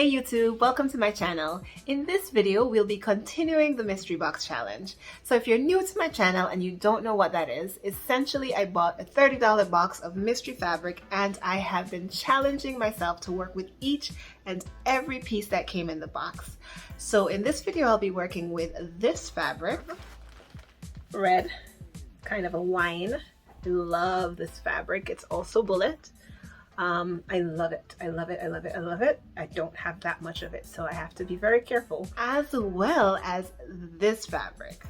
Hey YouTube, welcome to my channel. In this video, we'll be continuing the mystery box challenge. So if you're new to my channel and you don't know what that is, essentially I bought a $30 box of mystery fabric and I have been challenging myself to work with each and every piece that came in the box. So in this video, I'll be working with this fabric, red, kind of a wine. I love this fabric. It's also bullet. I love it. I love it. I love it. I love it. I don't have that much of it, so I have to be very careful. As well as this fabric,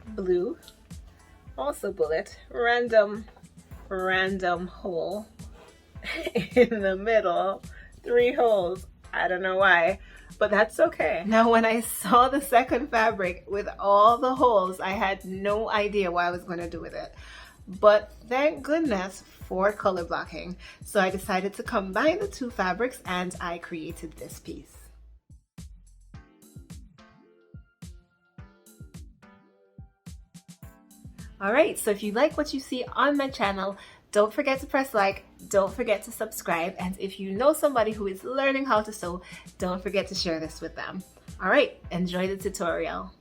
blue, also bullet, random hole in the middle, 3 holes. I don't know why, but that's okay. Now, when I saw the second fabric with all the holes, I had no idea what I was going to do with it. But thank goodness for color blocking. So I decided to combine the 2 fabrics and I created this piece. Alright, so if you like what you see on my channel, don't forget to press like, don't forget to subscribe, and if you know somebody who is learning how to sew, don't forget to share this with them. Alright, enjoy the tutorial.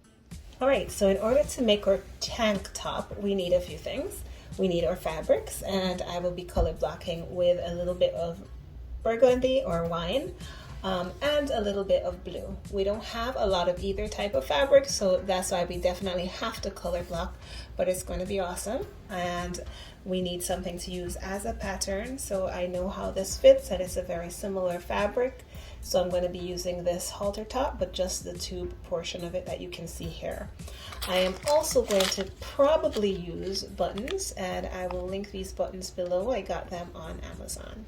Alright, so in order to make our tank top, we need a few things. We need our fabrics, and I will be color blocking with a little bit of burgundy or wine and a little bit of blue. We don't have a lot of either type of fabric, so that's why we definitely have to color block, but it's going to be awesome. And we need something to use as a pattern, so I know how this fits, and it's a very similar fabric. So I'm going to be using this halter top, but just the tube portion of it that you can see here. I am also going to probably use buttons, and I will link these buttons below. I got them on Amazon.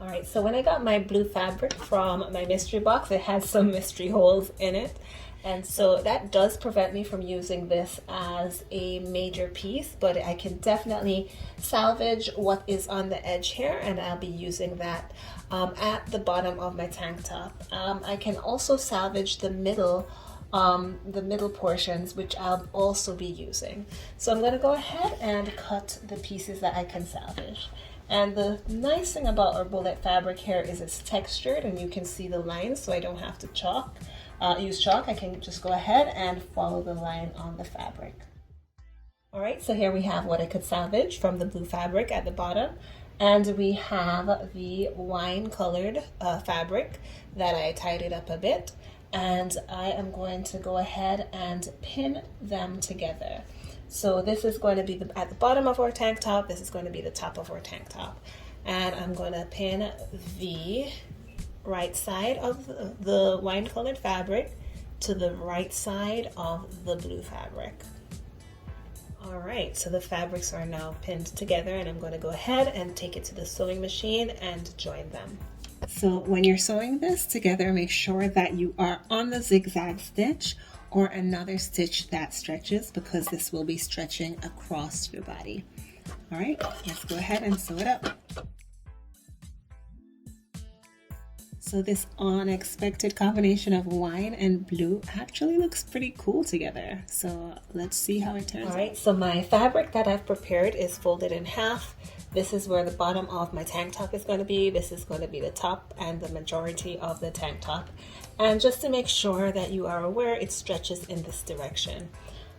Alright, so when I got my blue fabric from my mystery box, it had some mystery holes in it. And so that does prevent me from using this as a major piece, but I can definitely salvage what is on the edge here, and I'll be using that at the bottom of my tank top. I can also salvage the middle portions, which I'll also be using. So I'm going to go ahead and cut the pieces that I can salvage. And the nice thing about our bullet fabric here is it's textured, and you can see the lines, so I don't have to use chalk. I can just go ahead and follow the line on the fabric. Alright, so here we have what I could salvage from the blue fabric at the bottom. And we have the wine colored fabric that I tidied up a bit. And I am going to go ahead and pin them together. So this is going to be at the bottom of our tank top. This is going to be the top of our tank top. And I'm going to pin the right side of the wine colored fabric to the right side of the blue fabric. Alright, so the fabrics are now pinned together, and I'm going to go ahead and take it to the sewing machine and join them. So when you're sewing this together, make sure that you are on the zigzag stitch or another stitch that stretches, because this will be stretching across your body. Alright, let's go ahead and sew it up. So this unexpected combination of wine and blue actually looks pretty cool together. So let's see how it turns out. Alright, so my fabric that I've prepared is folded in half. This is where the bottom of my tank top is going to be. This is going to be the top and the majority of the tank top. And just to make sure that you are aware, it stretches in this direction.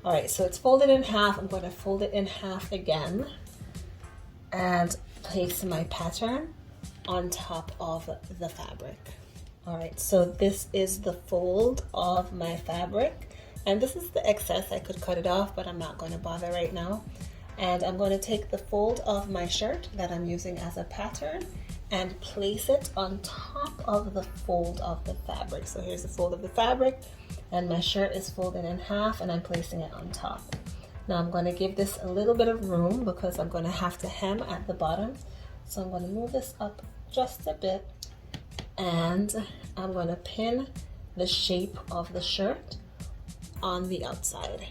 Alright, so it's folded in half. I'm going to fold it in half again and place my pattern on top of the fabric. Alright, so this is the fold of my fabric, and this is the excess. I could cut it off, but I'm not going to bother right now. And I'm going to take the fold of my shirt that I'm using as a pattern and place it on top of the fold of the fabric. So here's the fold of the fabric, and my shirt is folded in half, and I'm placing it on top. Now I'm going to give this a little bit of room because I'm going to have to hem at the bottom. So I'm going to move this up just a bit, and I'm going to pin the shape of the shirt on the outside.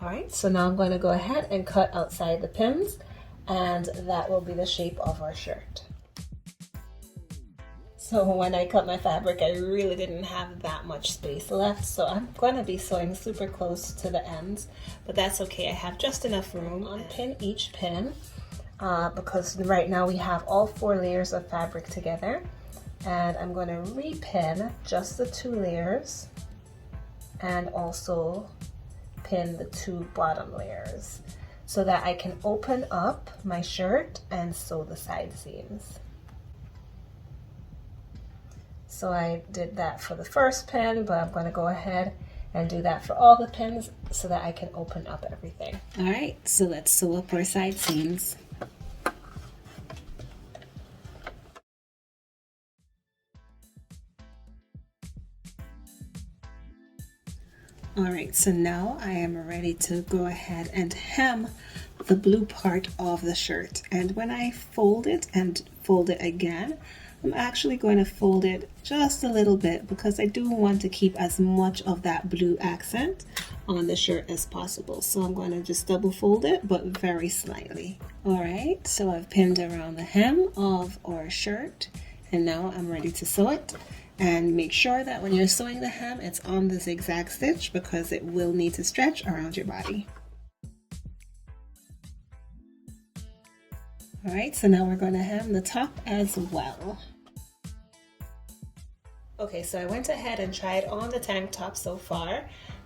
Alright, so now I'm going to go ahead and cut outside the pins, and that will be the shape of our shirt. So when I cut my fabric, I really didn't have that much space left, so I'm going to be sewing super close to the ends, but that's okay. I have just enough room. Unpin each pin because right now we have all 4 layers of fabric together. And I'm going to repin just the 2 layers and also pin the 2 bottom layers so that I can open up my shirt and sew the side seams. So I did that for the first pin, but I'm going to go ahead and do that for all the pins so that I can open up everything. All right, so let's sew up our side seams. All right, so now I am ready to go ahead and hem the blue part of the shirt. And when I fold it and fold it again, I'm actually going to fold it just a little bit because I do want to keep as much of that blue accent on the shirt as possible. So I'm going to just double fold it, but very slightly. All right, so I've pinned around the hem of our shirt and now I'm ready to sew it. And make sure that when you're sewing the hem, it's on the zigzag stitch because it will need to stretch around your body. All right, so now we're going to hem the top as well. Okay, so I went ahead and tried on the tank top so far,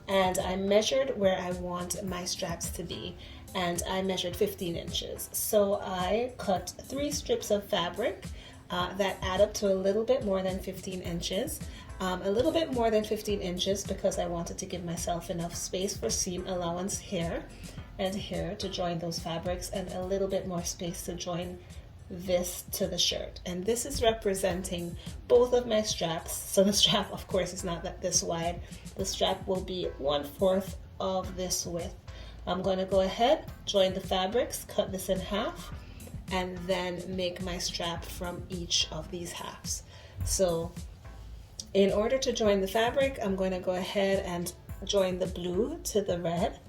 and I measured where I want my straps to be, and I measured 15 inches. So I cut 3 strips of fabric that add up to a little bit more than 15 inches. A little bit more than 15 inches because I wanted to give myself enough space for seam allowance here and here to join those fabrics, and a little bit more space to join this to the shirt. And this is representing both of my straps. So the strap, of course, is not this wide. The strap will be 1/4 of this width. I'm going to go ahead, join the fabrics, cut this in half, and then make my strap from each of these halves. So in order to join the fabric, I'm going to go ahead and join the blue to the red.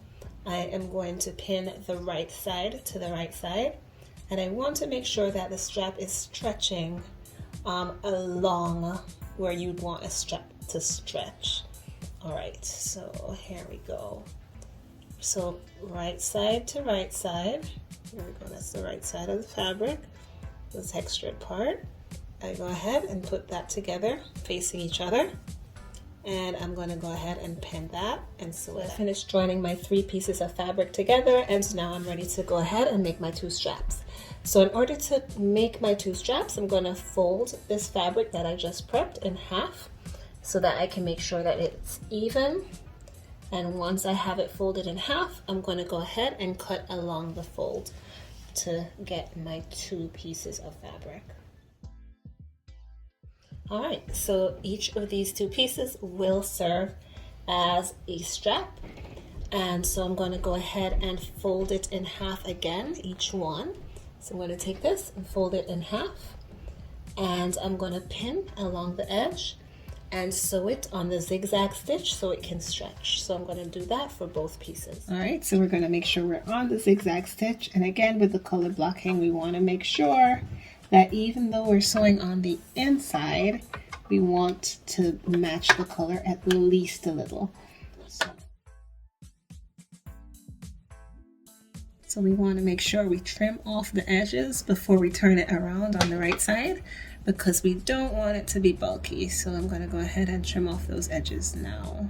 I am going to pin the right side to the right side, and I want to make sure that the strap is stretching along where you'd want a strap to stretch. All right, so here we go. So right side to right side. Here we go, that's the right side of the fabric, the textured part. I go ahead and put that together, facing each other. And I'm going to go ahead and pin that and sew it. I finished joining my 3 pieces of fabric together, and now I'm ready to go ahead and make my 2 straps. So in order to make my 2 straps, I'm going to fold this fabric that I just prepped in half so that I can make sure that it's even. And once I have it folded in half, I'm going to go ahead and cut along the fold to get my 2 pieces of fabric. All right, so each of these 2 pieces will serve as a strap. And so I'm going to go ahead and fold it in half again, each one. So I'm going to take this and fold it in half. And I'm going to pin along the edge and sew it on the zigzag stitch so it can stretch. So I'm going to do that for both pieces. All right, so we're going to make sure we're on the zigzag stitch. And again, with the color blocking, we want to make sure that even though we're sewing on the inside, we want to match the color at least a little. So we want to make sure we trim off the edges before we turn it around on the right side, because we don't want it to be bulky. So I'm going to go ahead and trim off those edges now.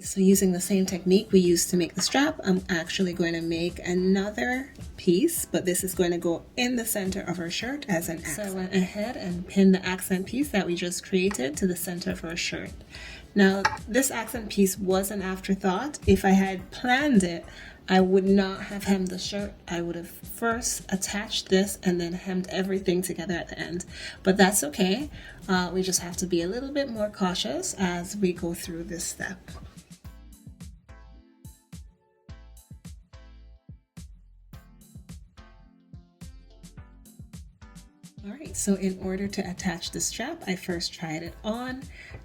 So using the same technique we used to make the strap, I'm actually going to make another piece, but this is going to go in the center of our shirt as an accent. So I went ahead and pinned the accent piece that we just created to the center of our shirt. Now, this accent piece was an afterthought. If I had planned it, I would not have hemmed the shirt. I would have first attached this and then hemmed everything together at the end. But that's okay. We just have to be a little bit more cautious as we go through this step. All right, so in order to attach the strap, I first tried it on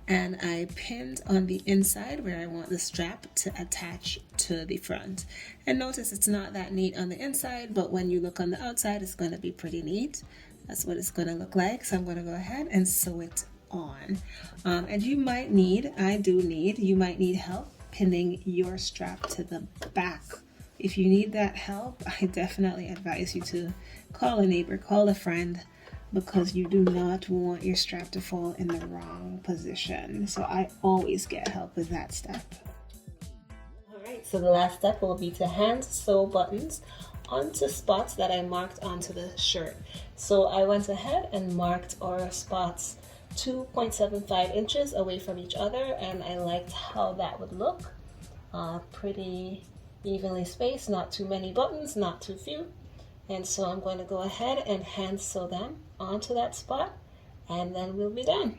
and I pinned on the inside where I want the strap to attach to the front. And notice it's not that neat on the inside, but when you look on the outside, it's going to be pretty neat. That's what it's going to look like. So I'm going to go ahead and sew it on. And you might need help pinning your strap to the back. If you need that help, I definitely advise you to call a neighbor, call a friend, because you do not want your strap to fall in the wrong position. So I always get help with that step. Alright, so the last step will be to hand sew buttons onto spots that I marked onto the shirt. So I went ahead and marked our spots 2.75 inches away from each other, and I liked how that would look. Pretty evenly spaced, not too many buttons, not too few. And so I'm going to go ahead and hand sew them onto that spot, and then we'll be done.